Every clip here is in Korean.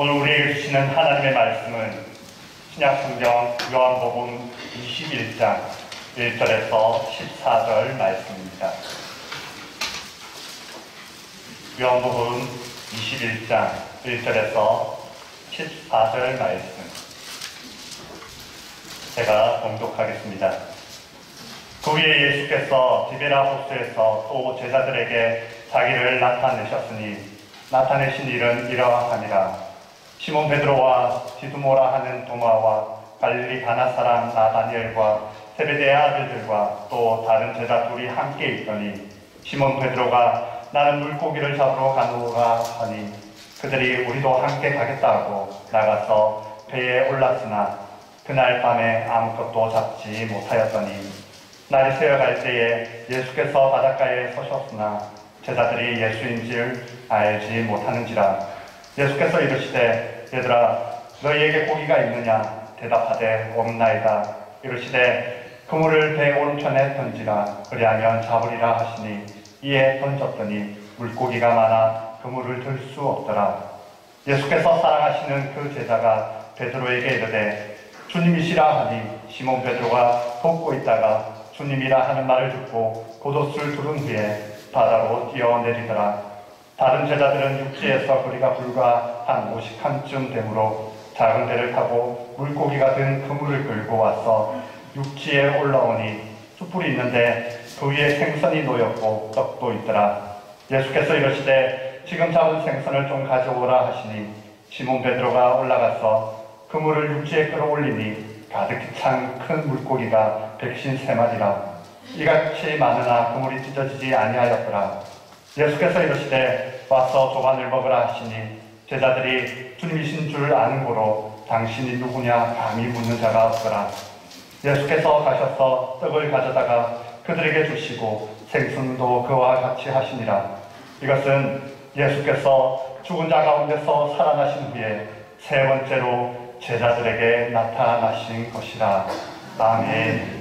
오늘 우리에게 주시는 하나님의 말씀은 신약성경 요한복음 21장 1절에서 14절 말씀입니다. 요한복음 21장 1절에서 14절 말씀 제가 봉독하겠습니다. 그 후에 예수께서 디베라 호수에서 또 제자들에게 자기를 나타내신 일은 이러하니라. 시몬 베드로와 디두모라 하는 도마와 갈릴리 가나 사람 나다니엘과 세베대의 아들들과 또 다른 제자 둘이 함께 있더니 시몬 베드로가 나는 물고기를 잡으러 가노라 하니 그들이 우리도 함께 가겠다 하고 나가서 배에 올랐으나 그날 밤에 아무것도 잡지 못하였더니 날이 새어갈 때에 예수께서 바닷가에 서셨으나 제자들이 예수인 줄 알지 못하는지라. 예수께서 이르시되 얘들아 너희에게 고기가 있느냐 대답하되 없나이다. 이르시되 그물을 배 오른편에 던지라 그리하면 잡으리라 하시니 이에 던졌더니 물고기가 많아 그물을 들 수 없더라. 예수께서 사랑하시는 그 제자가 베드로에게 이르되 주님이시라 하니 시몬 베드로가 돕고 있다가 주님이라 하는 말을 듣고 곶옷을 두른 후에 바다로 뛰어내리더라. 다른 제자들은 육지에서 거리가 불과 한 50칸쯤 되므로 작은 배를 타고 물고기가 든 그물을 끌고 와서 육지에 올라오니 숯불이 있는데 그 위에 생선이 놓였고 떡도 있더라. 예수께서 이르시되 지금 잡은 생선을 좀 가져오라 하시니 시몬 베드로가 올라가서 그물을 육지에 끌어올리니 가득히 찬 큰 물고기가 153마리라. 이같이 많으나 그물이 찢어지지 아니하였더라. 예수께서 이르시되 와서 조반을 먹으라 하시니 제자들이 주님이신 줄 아는 고로 당신이 누구냐 감히 묻는 자가 없더라. 예수께서 가셔서 떡을 가져다가 그들에게 주시고 생선도 그와 같이 하시니라. 이것은 예수께서 죽은 자 가운데서 살아나신 후에 세 번째로 제자들에게 나타나신 것이라. 아멘.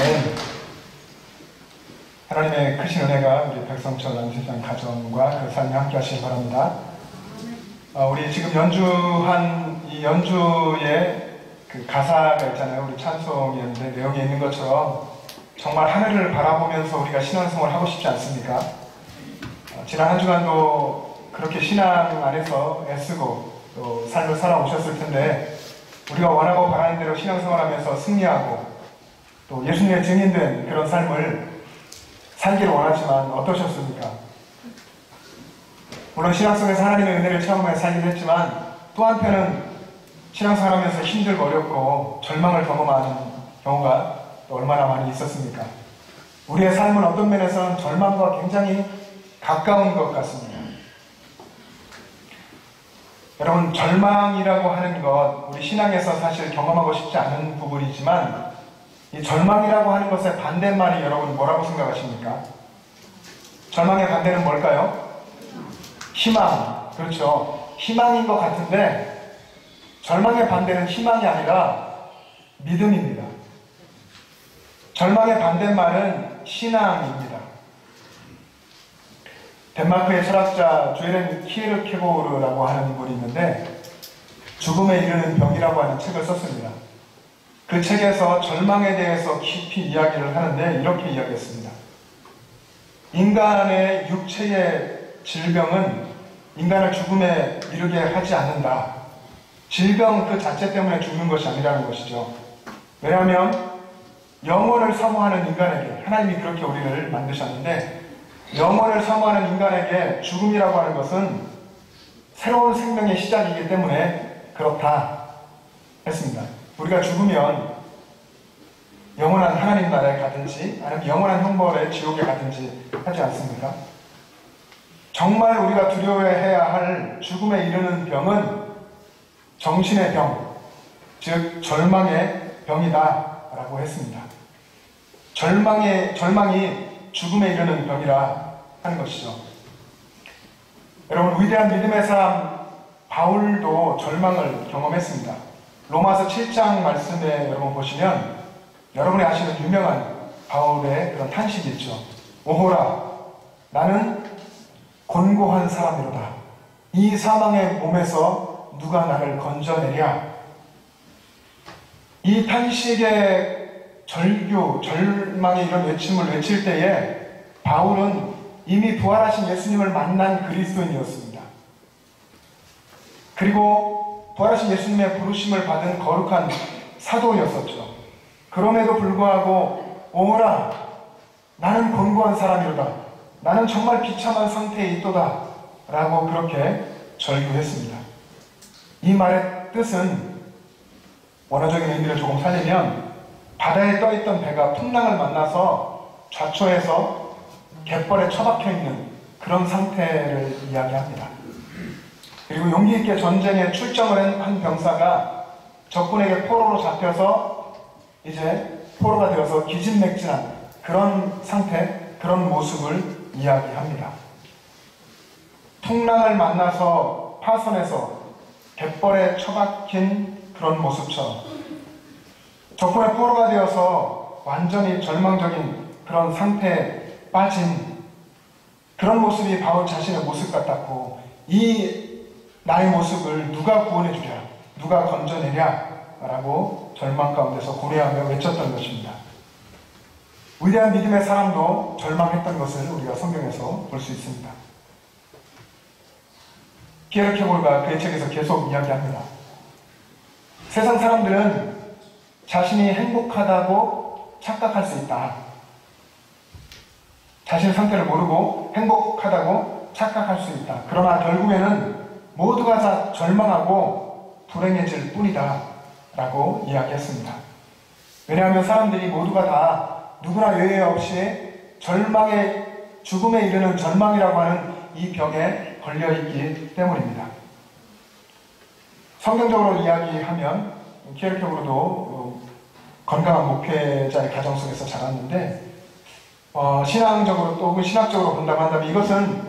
아멘. 하나님의 크신 은혜가 우리 백성철 안세상 가정과 그 삶에 함께 하시기 바랍니다. 우리 지금 연주한 이 연주의 그 가사가 있잖아요. 우리 찬송이었는데 내용에 있는 것처럼 정말 하늘을 바라보면서 우리가 신앙생활을 하고 싶지 않습니까? 지난 한 주간도 그렇게 신앙 안에서 애쓰고 또 삶을 살아오셨을 텐데 우리가 원하고 바라는 대로 신앙생활하면서 승리하고 또 예수님의 증인된 그런 삶을 살기를 원하지만 어떠셨습니까? 물론 신앙 속에서 하나님의 은혜를 체험하며 살긴 했지만 또 한편은 신앙생활하면서 힘들고 어렵고 절망을 경험하는 경우가 또 얼마나 많이 있었습니까? 우리의 삶은 어떤 면에서는 절망과 굉장히 가까운 것 같습니다. 여러분, 절망이라고 하는 것 우리 신앙에서 사실 경험하고 싶지 않은 부분이지만 이 절망이라고 하는 것의 반대말이 여러분 뭐라고 생각하십니까? 절망의 반대는 뭘까요? 희망. 그렇죠. 희망인 것 같은데 절망의 반대는 희망이 아니라 믿음입니다. 절망의 반대말은 신앙입니다. 덴마크의 철학자 조에렌 키에르케고르라고 하는 분이 있는데 죽음에 이르는 병이라고 하는 책을 썼습니다. 그 책에서 절망에 대해서 깊이 이야기를 하는데 이렇게 이야기했습니다. 인간의 육체의 질병은 인간을 죽음에 이르게 하지 않는다. 질병 그 자체 때문에 죽는 것이 아니라는 것이죠. 왜냐하면 영혼을 사모하는 인간에게 하나님이 그렇게 우리를 만드셨는데 영혼을 사모하는 인간에게 죽음이라고 하는 것은 새로운 생명의 시작이기 때문에 그렇다 했습니다. 우리가 죽으면 영원한 하나님 나라에 가든지 아니면 영원한 형벌의 지옥에 가든지 하지 않습니까? 정말 우리가 두려워해야 할 죽음에 이르는 병은 정신의 병, 즉 절망의 병이다 라고 했습니다. 절망이 죽음에 이르는 병이라 하는 것이죠. 여러분, 위대한 믿음의 사람 바울도 절망을 경험했습니다. 로마서 7장 말씀에 여러분 보시면 여러분이 아시는 유명한 바울의 그런 탄식이 있죠. 오호라, 나는 곤고한 사람이로다. 이 사망의 몸에서 누가 나를 건져내랴. 이 탄식의 절망의 이런 외침을 외칠 때에 바울은 이미 부활하신 예수님을 만난 그리스도인이었습니다. 그리고 부활하신 예수님의 부르심을 받은 거룩한 사도였었죠. 그럼에도 불구하고 오호라, 나는 곤고한 사람이로다. 나는 정말 비참한 상태에 있도다 라고 그렇게 절규했습니다. 이 말의 뜻은 원어적인 의미를 조금 살리면 바다에 떠있던 배가 풍랑을 만나서 좌초해서 갯벌에 처박혀 있는 그런 상태를 이야기합니다. 그리고 용기 있게 전쟁에 출정을 한 병사가 적군에게 포로로 잡혀서 이제 포로가 되어서 기진맥진한 그런 상태, 그런 모습을 이야기합니다. 풍랑을 만나서 파선해서 갯벌에 처박힌 그런 모습처럼 적군의 포로가 되어서 완전히 절망적인 그런 상태에 빠진 그런 모습이 바울 자신의 모습 같았고 이 나의 모습을 누가 구원해 주랴, 누가 건져내랴 라고 절망 가운데서 고뇌하며 외쳤던 것입니다. 위대한 믿음의 사람도 절망했던 것을 우리가 성경에서 볼 수 있습니다. 키에르케고르가 그의 책에서 계속 이야기합니다. 세상 사람들은 자신이 행복하다고 착각할 수 있다. 자신의 상태를 모르고 행복하다고 착각할 수 있다. 그러나 결국에는 모두가 다 절망하고 불행해질 뿐이다 라고 이야기했습니다. 왜냐하면 사람들이 모두가 다 누구나 예외 없이 절망의 죽음에 이르는 절망이라고 하는 이 병에 걸려있기 때문입니다. 성경적으로 이야기하면 키에르케고르도 건강한 목회자의 가정 속에서 자랐는데 신앙적으로 또 혹은 신학적으로 본다고 한다면 이것은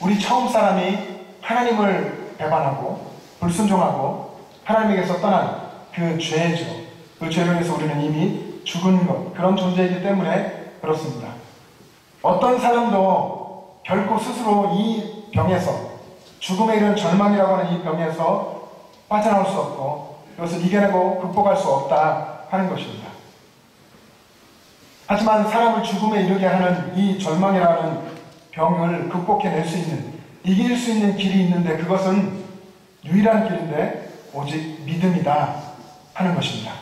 우리 처음 사람이 하나님을 배반하고 불순종하고 하나님에게서 떠난 그 죄죠. 그 죄로 인해서 우리는 이미 죽은 것, 그런 존재이기 때문에 그렇습니다. 어떤 사람도 결코 스스로 이 병에서, 죽음에 이른 절망이라고 하는 이 병에서 빠져나올 수 없고 이것을 이겨내고 극복할 수 없다 하는 것입니다. 하지만 사람을 죽음에 이르게 하는 이 절망이라는 병을 극복해낼 수 있는, 이길 수 있는 길이 있는데 그것은 유일한 길인데 오직 믿음이다 하는 것입니다.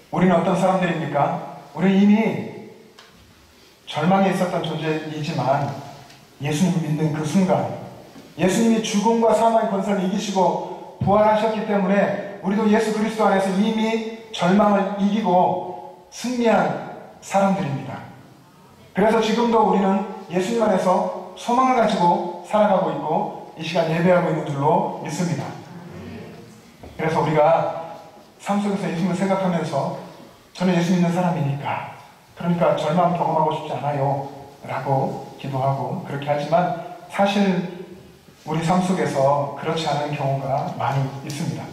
우리는 어떤 사람들입니까? 우리는 이미 절망에 있었던 존재이지만 예수님 믿는 그 순간, 예수님이 죽음과 사망의 권세를 이기시고 부활하셨기 때문에 우리도 예수 그리스도 안에서 이미 절망을 이기고 승리한 사람들입니다. 그래서 지금도 우리는 예수님 안에서 소망을 가지고 살아가고 있고 이 시간 예배하고 있는 줄로 믿습니다. 그래서 우리가 삶 속에서 예수님을 생각하면서 저는 예수 믿는 사람이니까, 그러니까 절망 경험하고 싶지 않아요 라고 기도하고 그렇게 하지만 사실 우리 삶 속에서 그렇지 않은 경우가 많이 있습니다.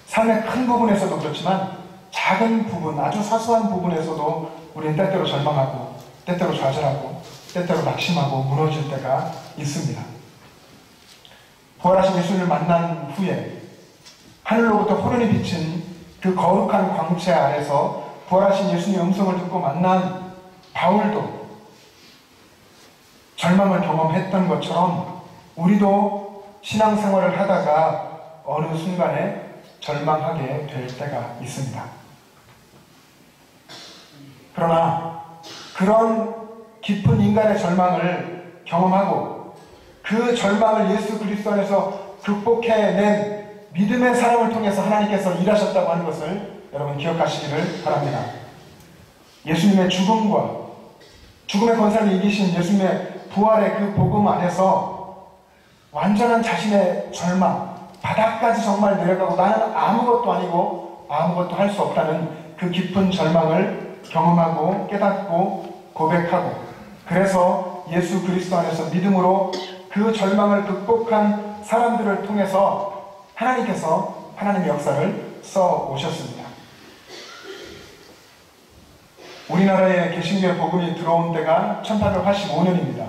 삶의 큰 부분에서도 그렇지만 작은 부분, 아주 사소한 부분에서도 우리는 때때로 절망하고 때때로 좌절하고 때때로 낙심하고 무너질 때가 있습니다. 부활하신 예수님을 만난 후에 하늘로부터 호련히 비친 그 거룩한 광채 아래서 부활하신 예수님의 음성을 듣고 만난 바울도 절망을 경험했던 것처럼 우리도 신앙생활을 하다가 어느 순간에 절망하게 될 때가 있습니다. 그러나 그런 깊은 인간의 절망을 경험하고 그 절망을 예수 그리스도 안에서 극복해낸 믿음의 사람을 통해서 하나님께서 일하셨다고 하는 것을 여러분 기억하시기를 바랍니다. 예수님의 죽음과 죽음의 권세를 이기신 예수님의 부활의 그 복음 안에서 완전한 자신의 절망, 바닥까지 정말 내려가고 나는 아무것도 아니고 아무것도 할 수 없다는 그 깊은 절망을 경험하고 깨닫고 고백하고, 그래서 예수 그리스도 안에서 믿음으로 그 절망을 극복한 사람들을 통해서 하나님께서 하나님의 역사를 써 오셨습니다. 우리나라에 개신교의 복음이 들어온 때가 1885년입니다.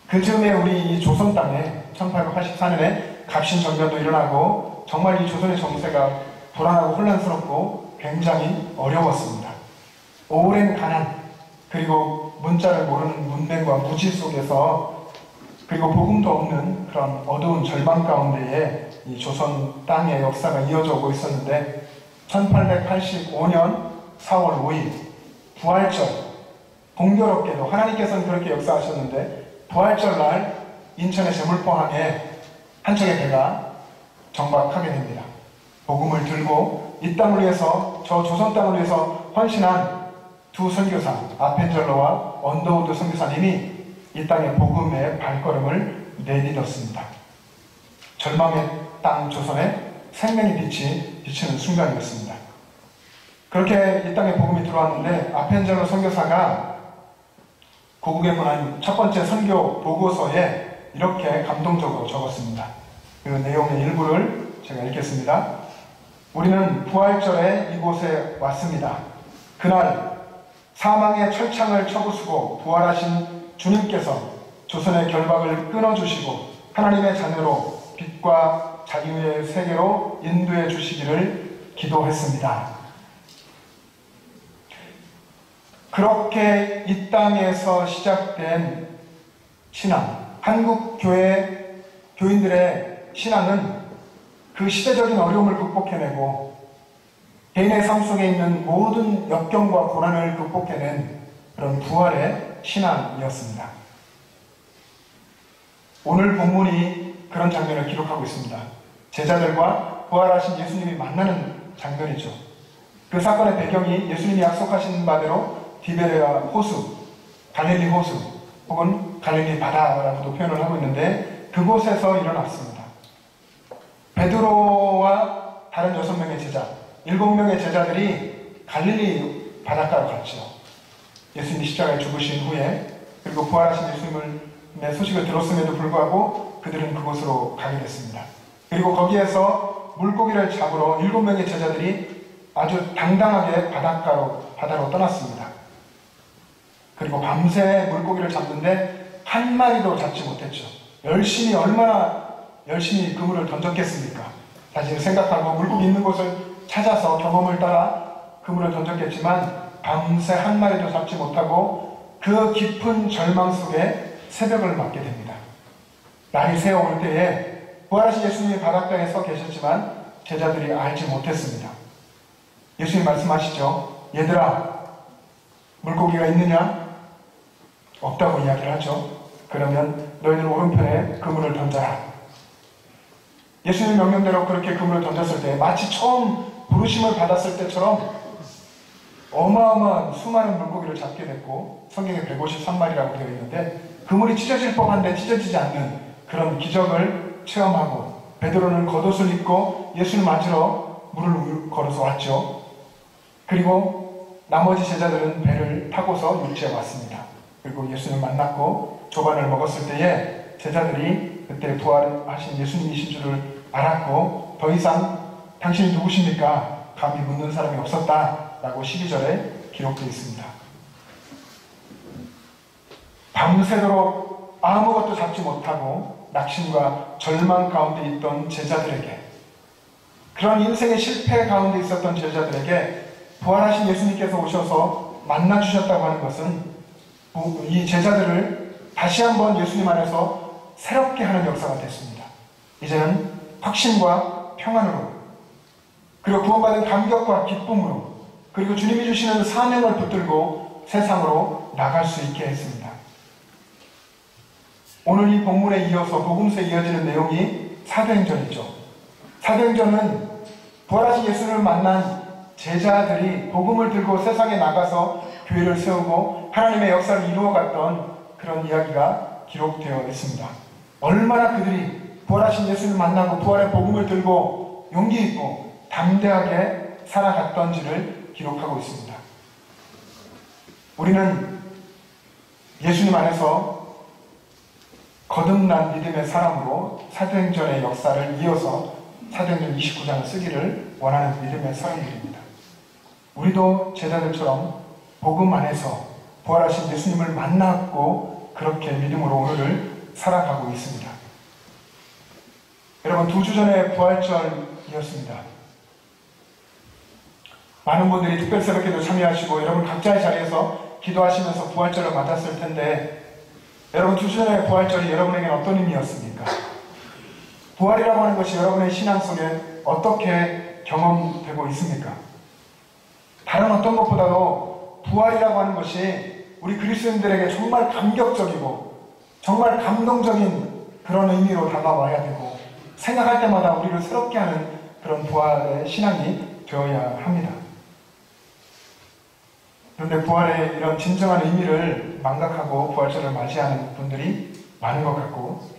그 즈음에 우리 이 조선 땅에 1884년에 갑신정변도 일어나고 정말 이 조선의 정세가 불안하고 혼란스럽고 굉장히 어려웠습니다. 오랜 가난, 그리고 문자를 모르는 문맹과 무지 속에서, 그리고 복음도 없는 그런 어두운 절망 가운데에 이 조선 땅의 역사가 이어져 오고 있었는데 1885년 4월 5일 부활절, 공교롭게도 하나님께서는 그렇게 역사하셨는데 부활절날 인천의 제물포항에 한 척의 배가 정박하게 됩니다. 복음을 들고 이 땅을 위해서, 저 조선 땅을 위해서 헌신한 두 선교사, 아펜젤러와 언더우드 선교사님이 이 땅의 복음의 발걸음을 내딛었습니다. 절망의 땅 조선에 생명의 빛이 비치는 순간이었습니다. 그렇게 이 땅에 복음이 들어왔는데 아펜젤러 선교사가 고국에 보낸 첫 번째 선교 보고서에 이렇게 감동적으로 적었습니다. 그 내용의 일부를 제가 읽겠습니다. 우리는 부활절에 이곳에 왔습니다. 그날 사망의 철창을 쳐부수고 부활하신 주님께서 조선의 결박을 끊어주시고 하나님의 자녀로 빛과 자유의 세계로 인도해 주시기를 기도했습니다. 그렇게 이 땅에서 시작된 신앙, 한국 교회 교인들의 신앙은 그 시대적인 어려움을 극복해내고 개인의 삶 속에 있는 모든 역경과 고난을 극복해낸 그런 부활의 신앙이었습니다. 오늘 본문이 그런 장면을 기록하고 있습니다. 제자들과 부활하신 예수님이 만나는 장면이죠. 그 사건의 배경이 예수님이 약속하신 바대로 디베레아 호수, 갈릴리 호수 혹은 갈릴리 바다라고도 표현을 하고 있는데 그곳에서 일어났습니다. 베드로와 다른 6명의 제자, 7명의 제자들이 갈릴리 바닷가로 갔죠. 예수님이 십자가에 죽으신 후에, 그리고 부활하신 예수님의 소식을 들었음에도 불구하고 그들은 그곳으로 가게 됐습니다. 그리고 거기에서 물고기를 잡으러 7명의 제자들이 아주 당당하게 바다로 떠났습니다. 그리고 밤새 물고기를 잡는데 한 마리도 잡지 못했죠. 얼마나 열심히 그물을 던졌겠습니까? 다시 생각하고 물고기 있는 곳을 찾아서 경험을 따라 그물을 던졌겠지만 밤새 한 마리도 잡지 못하고 그 깊은 절망 속에 새벽을 맞게 됩니다. 날이 새어올 때에 부활하신 예수님이 바닷가에 서 계셨지만 제자들이 알지 못했습니다. 예수님 말씀하시죠. 얘들아, 물고기가 있느냐? 없다고 이야기를 하죠. 그러면 너희들 오른편에 그물을 던져라. 예수님 명령대로 그렇게 그물을 던졌을 때 마치 처음 부르심을 받았을 때처럼 어마어마한 수많은 물고기를 잡게 됐고, 성경에 153마리라고 되어 있는데 그물이 찢어질 법한데 찢어지지 않는 그런 기적을 체험하고, 베드로는 겉옷을 입고 예수를 맞으러 물을 걸어서 왔죠. 그리고 나머지 제자들은 배를 타고서 육지에 왔습니다. 그리고 예수님을 만났고 조반을 먹었을 때에 제자들이 그때 부활하신 예수님이신 줄을 알았고, 더 이상 당신이 누구십니까? 감히 묻는 사람이 없었다라고 12절에 기록되어 있습니다. 밤새도록 아무것도 잡지 못하고 낙심과 절망 가운데 있던 제자들에게, 그런 인생의 실패 가운데 있었던 제자들에게 부활하신 예수님께서 오셔서 만나주셨다고 하는 것은 이 제자들을 다시 한번 예수님 안에서 새롭게 하는 역사가 됐습니다. 이제는 확신과 평안으로, 그리고 구원받은 감격과 기쁨으로, 그리고 주님이 주시는 사명을 붙들고 세상으로 나갈 수 있게 했습니다. 오늘 이 본문에 이어서 복음서에 이어지는 내용이 사도행전이죠. 사도행전은 부활하신 예수님을 만난 제자들이 복음을 들고 세상에 나가서 교회를 세우고 하나님의 역사를 이루어갔던 그런 이야기가 기록되어 있습니다. 얼마나 그들이 부활하신 예수님을 만나고 부활의 복음을 들고 용기 있고 담대하게 살아갔던지를 기록하고 있습니다. 우리는 예수님 안에서 거듭난 믿음의 사람으로 사도행전의 역사를 이어서 사도행전 29장을 쓰기를 원하는 믿음의 사람들입니다. 우리도 제자들처럼 복음 안에서 부활하신 예수님을 만났고 그렇게 믿음으로 오늘을 살아가고 있습니다. 여러분, 2주 전에 부활절이었습니다. 많은 분들이 특별 새벽기도 참여하시고 여러분 각자의 자리에서 기도하시면서 부활절을 맞았을 텐데, 여러분 2주 전의 부활절이 여러분에게는 어떤 의미였습니까? 부활이라고 하는 것이 여러분의 신앙 속에 어떻게 경험되고 있습니까? 다른 어떤 것보다도 부활이라고 하는 것이 우리 그리스도인들에게 정말 감격적이고 정말 감동적인 그런 의미로 다가와야 되고, 생각할 때마다 우리를 새롭게 하는 그런 부활의 신앙이 되어야 합니다. 그런데 부활의 이런 진정한 의미를 망각하고 부활절을 맞이하는 분들이 많은 것 같고,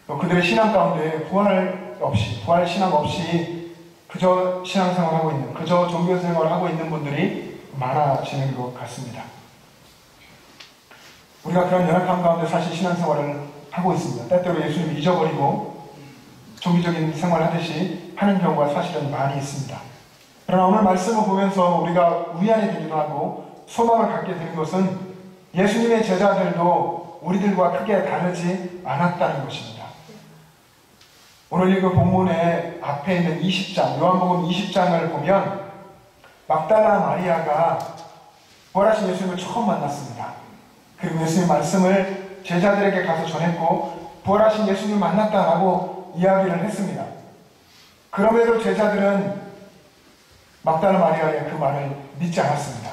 또 그들의 신앙 가운데 부활 신앙 없이 그저 신앙생활을 하고 있는, 그저 종교생활을 하고 있는 분들이 많아지는 것 같습니다. 우리가 그런 연약함 가운데 사실 신앙생활을 하고 있습니다. 때때로 예수님을 잊어버리고 종교적인 생활을 하듯이 하는 경우가 사실은 많이 있습니다. 그러나 오늘 말씀을 보면서 우리가 위안이 되기도 하고 소망을 갖게 되는 것은 예수님의 제자들도 우리들과 크게 다르지 않았다는 것입니다. 오늘 읽은 본문의 앞에 있는 20장, 요한복음 20장을 보면 막달라 마리아가 부활하신 예수님을 처음 만났습니다. 그리고 예수님의 말씀을 제자들에게 가서 전했고 부활하신 예수님을 만났다라고 이야기를 했습니다. 그럼에도 제자들은 막달라 마리아의 그 말을 믿지 않았습니다.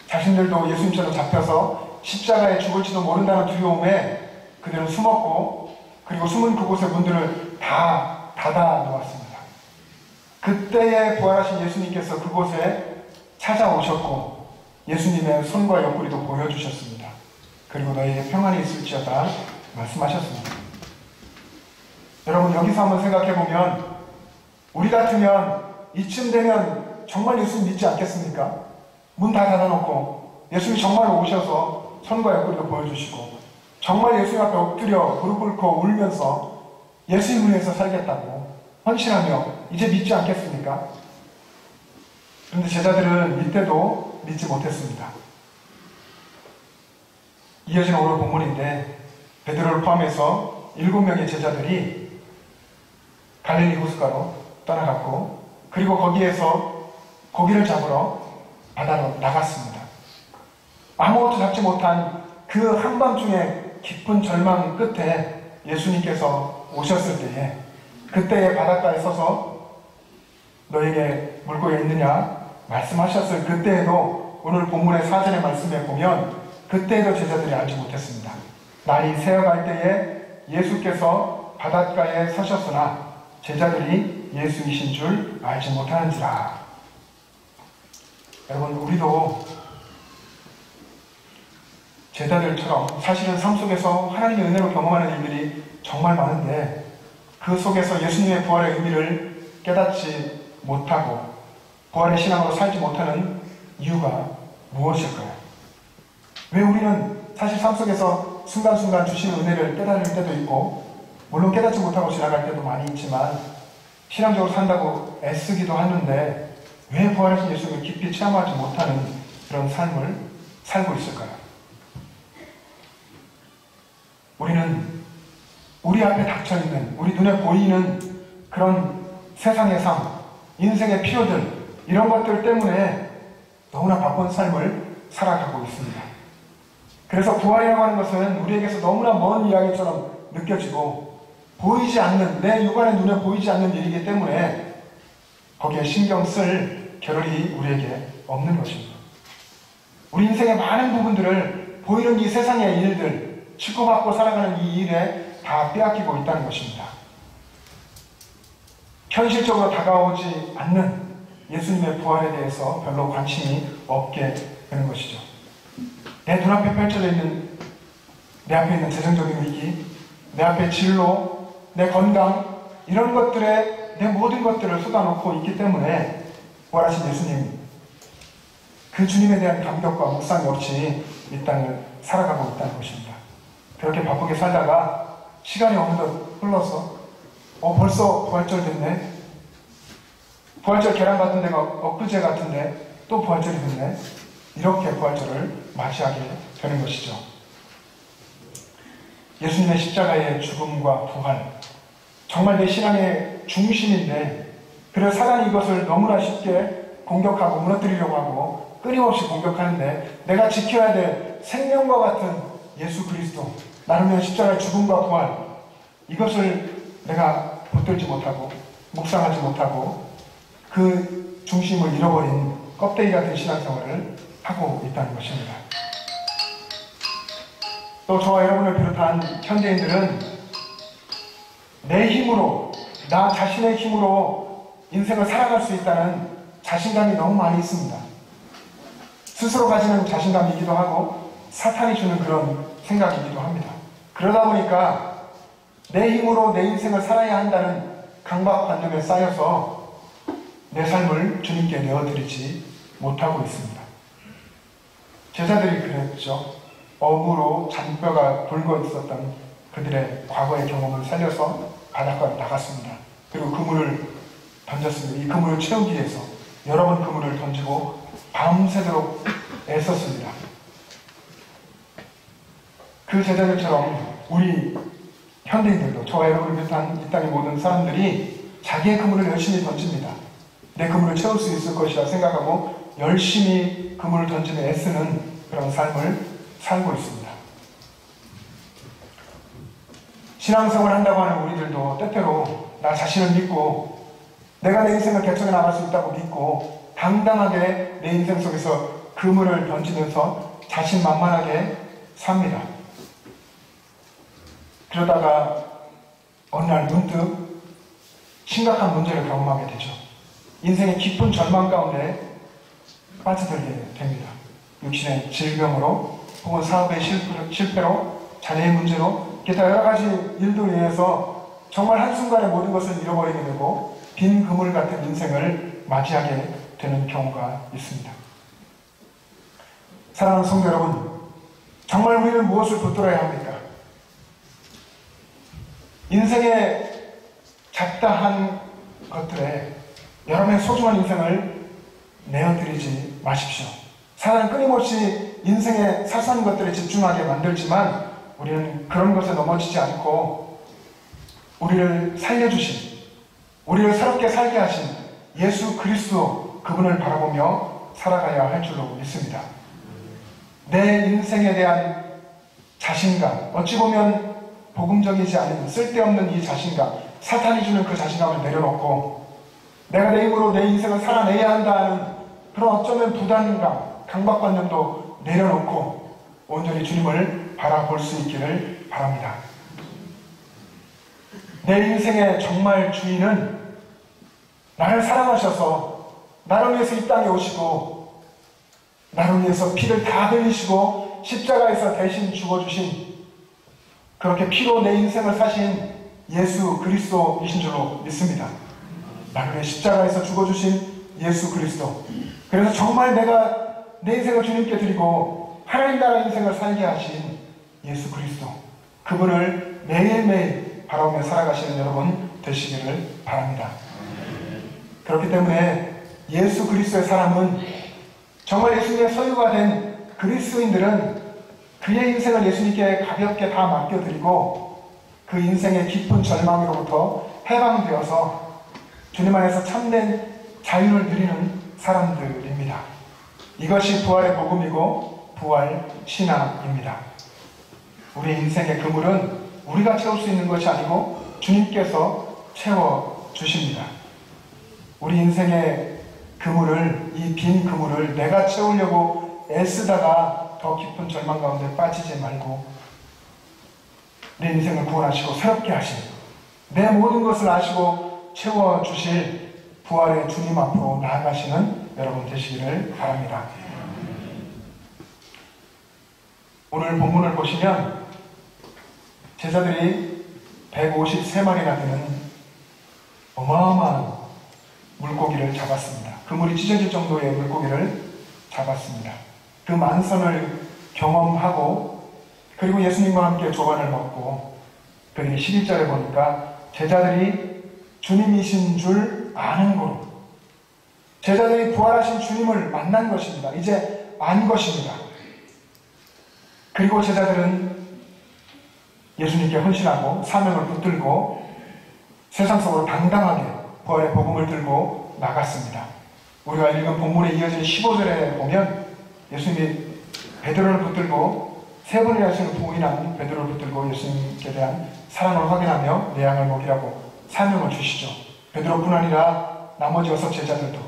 자신들도 예수님처럼 잡혀서 십자가에 죽을지도 모른다는 두려움에 그들은 숨었고, 그리고 숨은 그곳의 문들을 다 닫아 놓았습니다. 그때에 부활하신 예수님께서 그곳에 찾아오셨고 예수님의 손과 옆구리도 보여주셨습니다. 그리고 너희에게 평안이 있을지어다 말씀하셨습니다. 여러분, 여기서 한번 생각해보면 우리 같으면 이쯤 되면 정말 예수님 믿지 않겠습니까? 문 다 닫아놓고 예수님이 정말 오셔서 손과 옆구리도 보여주시고 정말 예수님 앞에 엎드려 무릎 꿇고 울면서 예수님을 위해서 살겠다고 헌신하며 이제 믿지 않겠습니까? 그런데 제자들은 이때도 믿지 못했습니다. 이어지는 오늘 본문인데 베드로를 포함해서 7명의 제자들이 갈릴리 호숫가로 떠나갔고 그리고 거기에서 고기를 잡으러 바다로 나갔습니다. 아무것도 잡지 못한 그 한밤중에 깊은 절망 끝에 예수님께서 오셨을 때에 그때의 바닷가에 서서 너에게 물고기가 있느냐 말씀하셨을 그때에도 오늘 본문의 4절의 말씀에 보면 그때에도 제자들이 알지 못했습니다. 날이 새어갈 때에 예수께서 바닷가에 서셨으나 제자들이 예수이신 줄 알지 못하는지라. 여러분, 우리도 제자들처럼 사실은 삶 속에서 하나님의 은혜로 경험하는 일들이 정말 많은데 그 속에서 예수님의 부활의 의미를 깨닫지 못하고 부활의 신앙으로 살지 못하는 이유가 무엇일까요? 왜 우리는 사실 삶 속에서 순간순간 주시는 은혜를 깨달을 때도 있고 물론 깨닫지 못하고 지나갈 때도 많이 있지만 신앙적으로 산다고 애쓰기도 하는데 왜 부활하신 예수님을 깊이 체험하지 못하는 그런 삶을 살고 있을까요? 우리는 우리 앞에 닥쳐있는 우리 눈에 보이는 그런 세상의 삶, 인생의 필요들 이런 것들 때문에 너무나 바쁜 삶을 살아가고 있습니다. 그래서 부활이라고 하는 것은 우리에게서 너무나 먼 이야기처럼 느껴지고 보이지 않는 내 육안의 눈에 보이지 않는 일이기 때문에 거기에 신경 쓸 겨를이 우리에게 없는 것입니다. 우리 인생의 많은 부분들을 보이는 이 세상의 일들 치고받고 살아가는 이 일에 다 빼앗기고 있다는 것입니다. 현실적으로 다가오지 않는 예수님의 부활에 대해서 별로 관심이 없게 되는 것이죠. 내 눈앞에 펼쳐져 있는 내 앞에 있는 재정적인 위기, 내 앞에 진로, 내 건강 이런 것들에 내 모든 것들을 쏟아놓고 있기 때문에 부활하신 예수님 그 주님에 대한 감격과 묵상이 없이 이 땅을 살아가고 있다는 것입니다. 그렇게 바쁘게 살다가 시간이 어느덧 흘러서 벌써 부활절 됐네. 부활절 계란 같은 데가 엊그제 같은데 또 부활절이 됐네. 이렇게 부활절을 맞이하게 되는 것이죠. 예수님의 십자가의 죽음과 부활 정말 내 신앙의 중심인데 그래서 사단이 이것을 너무나 쉽게 공격하고 무너뜨리려고 하고 끊임없이 공격하는데 내가 지켜야 될 생명과 같은 예수 그리스도 나를 위한 십자가의 죽음과 부활 이것을 내가 붙들지 못하고 묵상하지 못하고 그 중심을 잃어버린 껍데기 같은 신앙생활을 하고 있다는 것입니다. 또 저와 여러분을 비롯한 현대인들은 내 힘으로 나 자신의 힘으로 인생을 살아갈 수 있다는 자신감이 너무 많이 있습니다. 스스로 가지는 자신감이기도 하고 사탄이 주는 그런 생각이기도 합니다. 그러다 보니까 내 힘으로 내 인생을 살아야 한다는 강박관념에 쌓여서 내 삶을 주님께 내어드리지 못하고 있습니다. 제자들이 그랬죠. 어부로 잔뼈가 굵어 있었던 그들의 과거의 경험을 살려서 바닷가로 나갔습니다. 그리고 그물을 던졌습니다. 이 그물을 채우기 위해서 여러 번 그물을 던지고 밤새도록 애썼습니다. 그 제자들처럼 우리 현대인들도 저와 여러분을 비롯한 이 땅의 모든 사람들이 자기의 그물을 열심히 던집니다. 내 그물을 채울 수 있을 것이라 생각하고 열심히 그물을 던지며 애쓰는 그런 삶을 살고 있습니다. 신앙생활을 한다고 하는 우리들도 때때로 나 자신을 믿고 내가 내 인생을 개척해 나갈 수 있다고 믿고 당당하게 내 인생 속에서 그물을 던지면서 자신만만하게 삽니다. 그러다가 어느 날 문득 심각한 문제를 경험하게 되죠. 인생의 깊은 절망 가운데 빠져들게 됩니다. 육신의 질병으로 혹은 사업의 실패로 자녀의 문제로 기타 여러 가지 일들에 의해서 정말 한순간에 모든 것을 잃어버리게 되고 빈 그물 같은 인생을 맞이하게 되는 경우가 있습니다. 사랑하는 성도 여러분, 정말 우리는 무엇을 붙들어야 합니까? 인생의 잡다한 것들에 여러분의 소중한 인생을 내어드리지 마십시오. 사단은 끊임없이 인생의 사소한 것들에 집중하게 만들지만 우리는 그런 것에 넘어지지 않고 우리를 살려주신, 우리를 새롭게 살게 하신 예수 그리스도 그분을 바라보며 살아가야 할 줄로 믿습니다. 내 인생에 대한 자신감, 어찌 보면 복음적이지 않은 쓸데없는 이 자신감, 사탄이 주는 그 자신감을 내려놓고 내가 내 힘으로 내 인생을 살아내야 한다는 그런 어쩌면 부담감, 강박관념도 내려놓고 온전히 주님을 바라볼 수 있기를 바랍니다. 내 인생의 정말 주인은 나를 사랑하셔서 나를 위해서 이 땅에 오시고 나를 위해서 피를 다 흘리시고 십자가에서 대신 죽어주신, 그렇게 피로 내 인생을 사신 예수 그리스도이신 줄로 믿습니다. 나를 위해 십자가에서 죽어주신 예수 그리스도. 그래서 정말 내가 내 인생을 주님께 드리고 하나님 나라 인생을 살게 하신 예수 그리스도, 그분을 매일매일 바라보며 살아가시는 여러분 되시기를 바랍니다. 그렇기 때문에 예수 그리스도의 사람은, 정말 예수님의 소유가 된 그리스도인들은 그의 인생을 예수님께 가볍게 다 맡겨드리고 그 인생의 깊은 절망으로부터 해방되어서 주님 안에서 참된 자유를 누리는 사람들입니다. 이것이 부활의 복음이고 부활 신앙입니다. 우리 인생의 그물은 우리가 채울 수 있는 것이 아니고 주님께서 채워주십니다. 우리 인생의 그물을, 이 빈 그물을 내가 채우려고 애쓰다가 더 깊은 절망 가운데 빠지지 말고 내 인생을 구원하시고 새롭게 하신, 내 모든 것을 아시고 채워주실 부활의 주님 앞으로 나아가시는 여러분 되시기를 바랍니다. 오늘 본문을 보시면 제자들이 153마리나 되는 어마어마한 물고기를 잡았습니다. 그물이 찢어질 정도의 물고기를 잡았습니다. 그 만선을 경험하고 그리고 예수님과 함께 조반을 먹고, 그리고 11절에 보니까 제자들이 주님이신 줄 아는 거로, 제자들이 부활하신 주님을 만난 것입니다. 이제 안 것입니다. 그리고 제자들은 예수님께 헌신하고 사명을 붙들고 세상 속으로 당당하게 부활의 복음을 들고 나갔습니다. 우리가 읽은 본문에 이어진 15절에 보면 예수님이 베드로를 붙들고 세 번이나 예수님을 부인한 베드로를 붙들고 예수님께 대한 사랑을 확인하며 내 양을 먹이라고 사명을 주시죠. 베드로뿐 아니라 나머지 6 제자들도,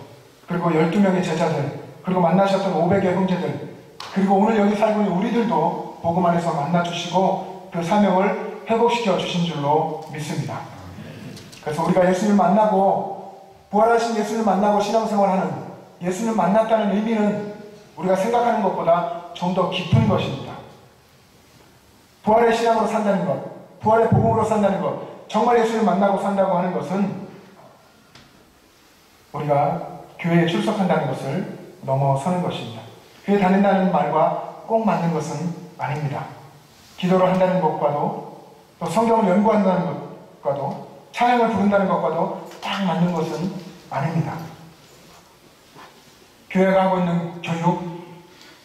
그리고 12명의 제자들, 그리고 만나셨던 500의 형제들, 그리고 오늘 여기 살고 있는 우리들도 복음 안에서 만나주시고 그 사명을 회복시켜 주신 줄로 믿습니다. 그래서 우리가 예수님을 만나고, 부활하신 예수님을 만나고 신앙생활하는, 예수님을 만났다는 의미는 우리가 생각하는 것보다 좀 더 깊은 것입니다. 부활의 신앙으로 산다는 것, 부활의 복음으로 산다는 것, 정말 예수님을 만나고 산다고 하는 것은 우리가 교회에 출석한다는 것을 넘어서는 것입니다. 교회 다닌다는 말과 꼭 맞는 것은 아닙니다. 기도를 한다는 것과도, 또 성경을 연구한다는 것과도, 찬양을 부른다는 것과도 딱 맞는 것은 아닙니다. 교회가 하고 있는 교육,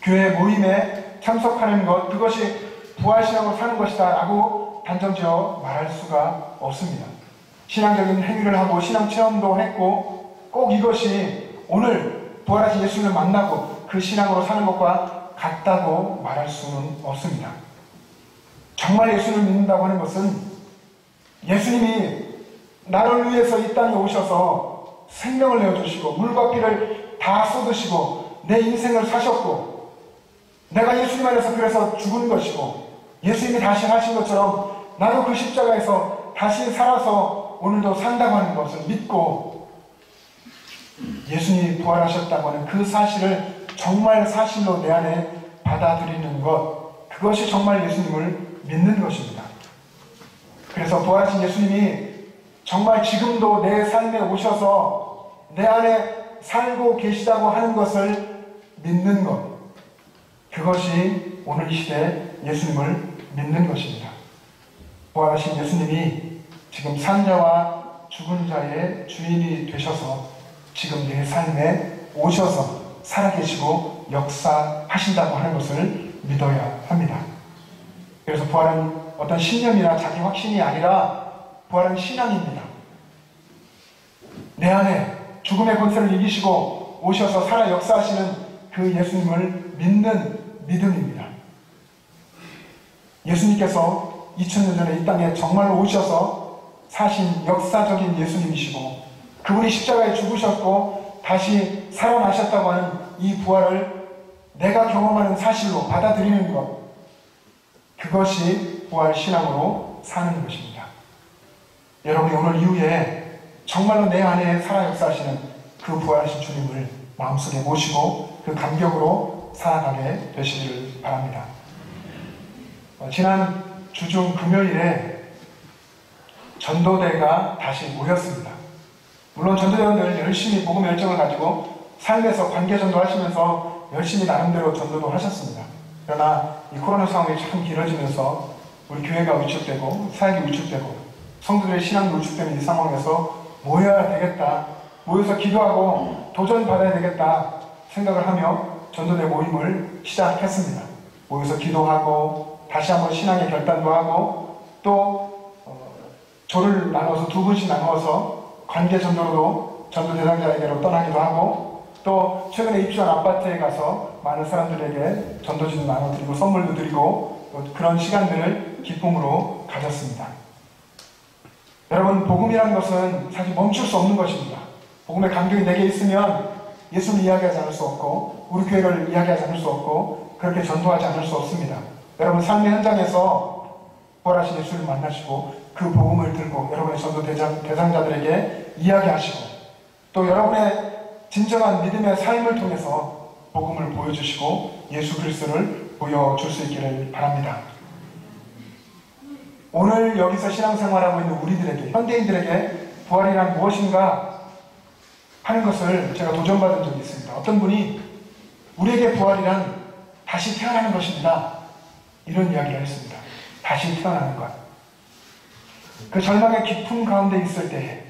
교회 모임에 참석하는 것, 그것이 부활신앙으로 사는 것이다 라고 단정지어 말할 수가 없습니다. 신앙적인 행위를 하고 신앙체험도 했고 꼭 이것이 오늘 부활하신 예수님을 만나고 그 신앙으로 사는 것과 같다고 말할 수는 없습니다. 정말 예수님을 믿는다고 하는 것은 예수님이 나를 위해서 이 땅에 오셔서 생명을 내어주시고 물과 피를 다 쏟으시고 내 인생을 사셨고, 내가 예수님 안에서 그래서 죽은 것이고, 예수님이 다시 하신 것처럼 나도 그 십자가에서 다시 살아서 오늘도 산다고 하는 것을 믿고 예수님이 부활하셨다고 하는 그 사실을 정말 사실로 내 안에 받아들이는 것, 그것이 정말 예수님을 믿는 것입니다. 그래서 부활하신 예수님이 정말 지금도 내 삶에 오셔서 내 안에 살고 계시다고 하는 것을 믿는 것, 그것이 오늘 이 시대에 예수님을 믿는 것입니다. 부활하신 예수님이 지금 산자와 죽은 자의 주인이 되셔서 지금 내 삶에 오셔서 살아계시고 역사하신다고 하는 것을 믿어야 합니다. 그래서 부활은 어떤 신념이나 자기 확신이 아니라 부활은 신앙입니다. 내 안에 죽음의 권세를 이기시고 오셔서 살아 역사하시는 그 예수님을 믿는 믿음입니다. 예수님께서 2000년 전에 이 땅에 정말로 오셔서 사신 역사적인 예수님이시고 그분이 십자가에 죽으셨고 다시 살아나셨다고 하는 이 부활을 내가 경험하는 사실로 받아들이는 것, 그것이 부활 신앙으로 사는 것입니다. 여러분이 오늘 이후에 정말로 내 안에 살아 역사하시는 그 부활하신 주님을 마음속에 모시고 그 감격으로 살아가게 되시기를 바랍니다. 지난 주중 금요일에 전도대가 다시 모였습니다. 물론 전도대원들 열심히 복음 열정을 가지고 삶에서 관계 전도하시면서 열심히 나름대로 전도도 하셨습니다. 그러나 이 코로나 상황이 참 길어지면서 우리 교회가 위축되고 사역이 위축되고 성도들의 신앙이 위축되는 이 상황에서 모여야 되겠다, 모여서 기도하고 도전받아야 되겠다 생각을 하며 전도대 모임을 시작했습니다. 모여서 기도하고 다시 한번 신앙의 결단도 하고 또 조를 나눠서 두 분씩 나누어서 관계 전도로 전도 대상자에게로 떠나기도 하고 또 최근에 입주한 아파트에 가서 많은 사람들에게 전도지도 나눠드리고 선물도 드리고 그런 시간들을 기쁨으로 가졌습니다. 여러분, 복음이라는 것은 사실 멈출 수 없는 것입니다. 복음의 감격이 내게 있으면 예수를 이야기하지 않을 수 없고 우리 교회를 이야기하지 않을 수 없고 그렇게 전도하지 않을 수 없습니다. 여러분, 삶의 현장에서 부활하신 예수를 만나시고 그 복음을 들고 여러분의 전도 대상자들에게 이야기하시고 또 여러분의 진정한 믿음의 삶을 통해서 복음을 보여주시고 예수 그리스도를 보여줄 수 있기를 바랍니다. 오늘 여기서 신앙생활하고 있는 우리들에게, 현대인들에게 부활이란 무엇인가 하는 것을 제가 도전받은 적이 있습니다. 어떤 분이 우리에게 부활이란 다시 태어나는 것입니다, 이런 이야기를 했습니다. 다시 태어나는 것. 그 절망의 깊은 가운데 있을 때에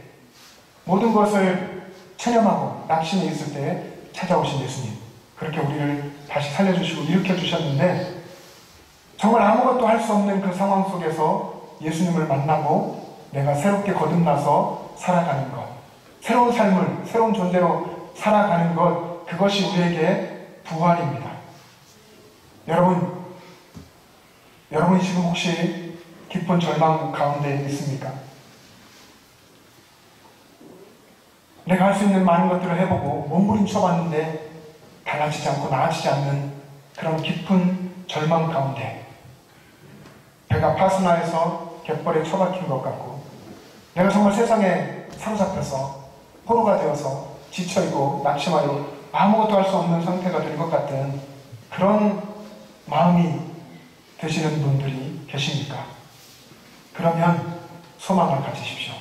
모든 것을 체념하고 낙심해 있을 때에 찾아오신 예수님, 그렇게 우리를 다시 살려주시고 일으켜주셨는데 정말 아무것도 할 수 없는 그 상황 속에서 예수님을 만나고 내가 새롭게 거듭나서 살아가는 것, 새로운 삶을 새로운 존재로 살아가는 것, 그것이 우리에게 부활입니다. 여러분이 지금 혹시 깊은 절망 가운데 있습니까? 내가 할 수 있는 많은 것들을 해보고 몸부림쳐봤는데 달라지지 않고 나아지지 않는 그런 깊은 절망 가운데 배가 파스나에서 갯벌에 처박힌 것 같고 내가 정말 세상에 사로잡혀서 포로가 되어서 지쳐있고 낙심하여 아무것도 할 수 없는 상태가 된 것 같은 그런 마음이 되시는 분들이 계십니까? 그러면 소망을 가지십시오.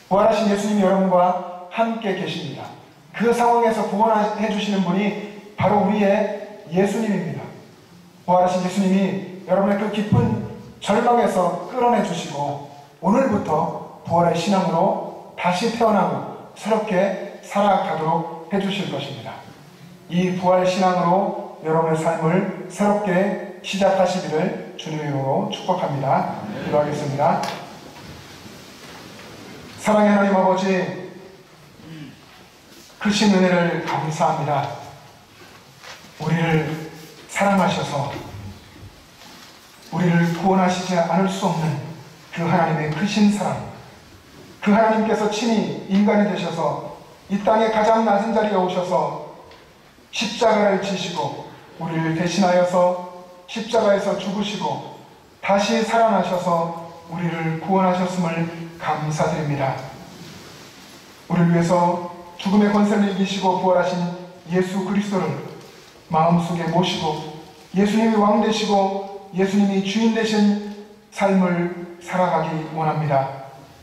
부활하신 예수님이 여러분과 함께 계십니다. 그 상황에서 구원해 주시는 분이 바로 우리의 예수님입니다. 부활하신 예수님이 여러분의 그 깊은 절망에서 끌어내 주시고 오늘부터 부활의 신앙으로 다시 태어나고 새롭게 살아가도록 해주실 것입니다. 이 부활 신앙으로 여러분의 삶을 새롭게 시작하시기를 주님의 이름으로 축복합니다. 기도하겠습니다. 사랑의 하나님 아버지, 크신 은혜를 감사합니다. 우리를 사랑하셔서 우리를 구원하시지 않을 수 없는 그 하나님의 크신 사랑, 그 하나님께서 친히 인간이 되셔서 이 땅의 가장 낮은 자리에 오셔서 십자가를 지시고 우리를 대신하여서 십자가에서 죽으시고 다시 살아나셔서 우리를 구원하셨음을 감사드립니다. 우리를 위해서 죽음의 권세를 이기시고 부활하신 예수 그리스도를 마음속에 모시고 예수님이 왕 되시고 예수님이 주인 되신 삶을 살아가기 원합니다.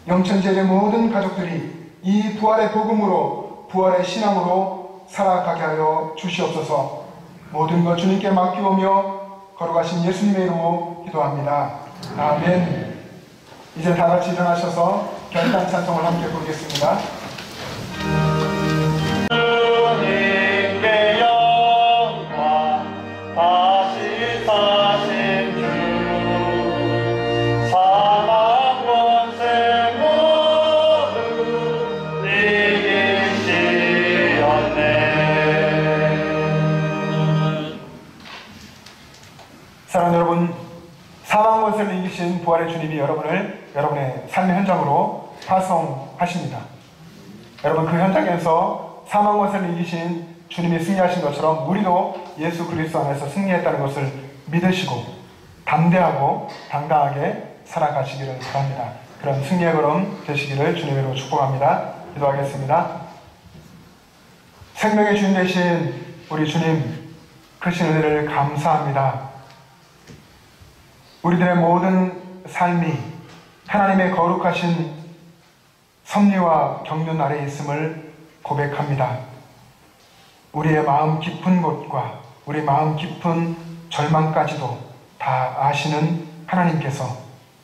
영천제일의 모든 가족들이 이 부활의 복음으로 부활의 신앙으로 살아가게 하여 주시옵소서. 모든 것 주님께 맡기오며 거룩하신 예수님의 이름으로 기도합니다. 아멘. 이제 다 같이 일어나셔서 결단 찬송을 함께 부르겠습니다. 주님께 영광 다시 사신 주 사망 권세 모두 이기시었네. 사랑하는 여러분, 사망 권세를 이기신 부활의 주님이 여러분의 삶의 현장으로 파송하십니다. 여러분, 그 현장에서 사망 권세를 이기신 주님이 승리하신 것처럼 우리도 예수 그리스도 안에서 승리했다는 것을 믿으시고 담대하고 당당하게 살아가시기를 바랍니다. 그런 승리의 걸음 되시기를 주님으로 축복합니다. 기도하겠습니다. 생명의 주인 되신 우리 주님, 크신 은혜를 감사합니다. 우리들의 모든 삶이 하나님의 거룩하신 섭리와 경륜 아래에 있음을 고백합니다. 우리의 마음 깊은 곳과 우리 마음 깊은 절망까지도 다 아시는 하나님께서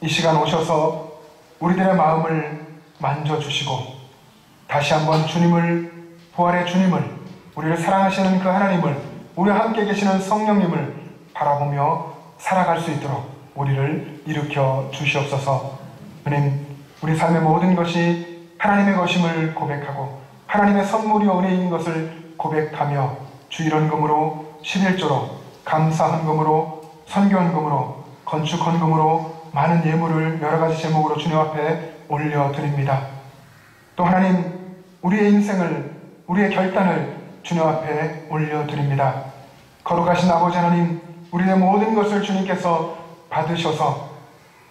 이 시간 오셔서 우리들의 마음을 만져주시고 다시 한번 주님을, 부활의 주님을, 우리를 사랑하시는 그 하나님을, 우리와 함께 계시는 성령님을 바라보며 살아갈 수 있도록 우리를 일으켜 주시옵소서. 주님, 우리 삶의 모든 것이 하나님의 것임을 고백하고 하나님의 선물이요 은혜인 것을 고백하며 주 일원금으로 11조로 감사헌금으로 선교헌금으로 건축헌금으로 많은 예물을 여러가지 제목으로 주님 앞에 올려드립니다. 또 하나님, 우리의 인생을, 우리의 결단을 주님 앞에 올려드립니다. 거룩하신 아버지 하나님, 우리의 모든 것을 주님께서 받으셔서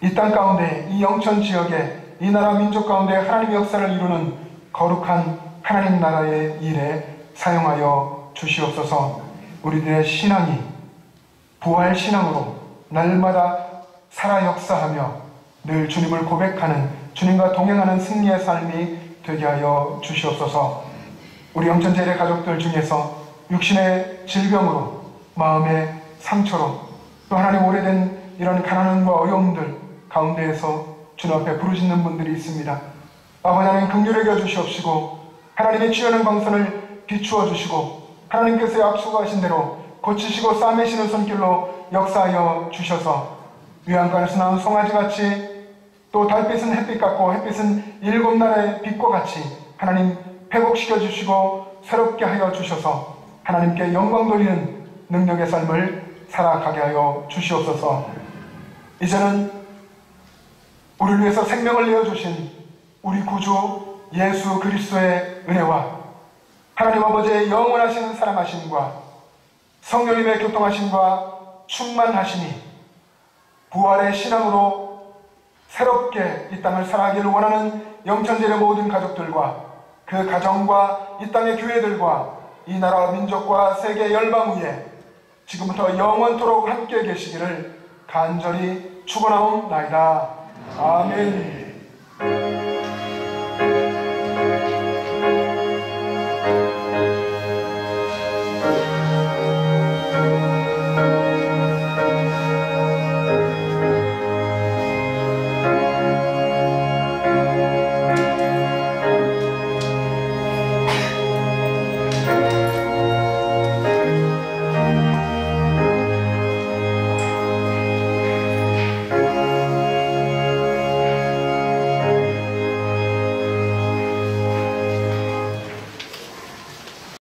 이 땅 가운데, 이 영천 지역에, 이 나라 민족 가운데 하나님의 역사를 이루는 거룩한 하나님 나라의 일에 사용하여 주시옵소서. 우리들의 신앙이 부활 신앙으로 날마다 살아 역사하며 늘 주님을 고백하는, 주님과 동행하는 승리의 삶이 되게 하여 주시옵소서. 우리 영천제일의 가족들 중에서 육신의 질병으로, 마음의 상처로, 또 하나님 오래된 이런 가난함과 어려움들 가운데에서 주님 앞에 부르짖는 분들이 있습니다. 아버지 하나님, 긍휼히 여겨 주시옵시고 하나님의 주연한 광선을 비추어 주시고 하나님께서 약속하신 대로 고치시고 싸매시는 손길로 역사하여 주셔서 위안관에서 나온 송아지같이, 또 달빛은 햇빛 같고 햇빛은 일곱 날의 빛과 같이 하나님 회복시켜 주시고 새롭게 하여 주셔서 하나님께 영광 돌리는 능력의 삶을 살아가게 하여 주시옵소서. 이제는 우리를 위해서 생명을 내어주신 우리 구주 예수 그리스도의 은혜와 하나님 아버지의 영원하신 사랑하심과 성령님의 교통하심과 충만하심이 부활의 신앙으로 새롭게 이 땅을 살아가기를 원하는 영천제일의 모든 가족들과 그 가정과 이 땅의 교회들과 이 나라 민족과 세계 열방 위에 지금부터 영원토록 함께 계시기를 간절히 축원하옵나이다. 아멘.